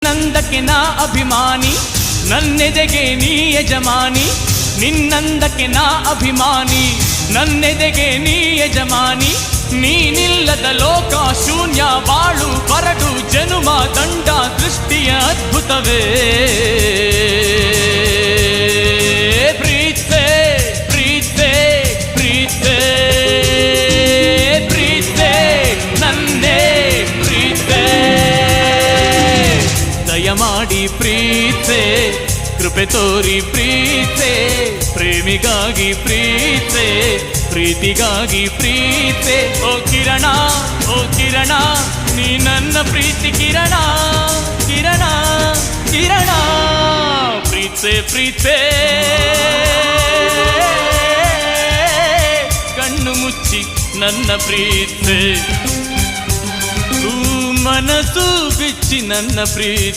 ನಿನ್ನಂದಕ್ಕೆ ನಾ ಅಭಿಮಾನಿ, ನನ್ನೆದೆಗೆ ನೀ ಯಜಮಾನಿ. ನಿನ್ನಂದಕ್ಕೆ ನಾ ಅಭಿಮಾನಿ, ನನ್ನೆದೆಗೆ ನೀ ಯಜಮಾನಿ. ನೀನಿಲ್ಲದ ಲೋಕ ಶೂನ್ಯ, ಬಾಳು ಬರಡು ಜನುಮ ದಂಡ ದೃಷ್ಟಿಯ ಅದ್ಭುತವೇ. ಪ್ರೀತೆ ಪ್ರೀತೆ ಪ್ರೀತೆ ಪ್ರೀತೆ ನನ್ನೇ ಪ್ರೀತೆ. ದಯಮಾಡಿ ಪ್ರೀತೆ, ಕೃಪೆ ತೋರಿ ಪ್ರೀತೆ. ಪ್ರೇಮಿಗಾಗಿ ಪ್ರೀತೆ, ಪ್ರೀತಿಗಾಗಿ ಪ್ರೀತೆ. ಓ ಕಿರಣ, ಓ ಕಿರಣ, ನೀ ನನ್ನ ಪ್ರೀತಿ ಕಿರಣ, ಕಿರಣ ಕಿರಣ. ಪ್ರೀತೆ ಪ್ರೀತೆ, ಕಣ್ಣು ಮುಚ್ಚಿ ನನ್ನ ಪ್ರೀತೆ, ಮನಸ್ಸು ಬಿಚ್ಚಿ ನನ್ನ ಪ್ರೀತಿ.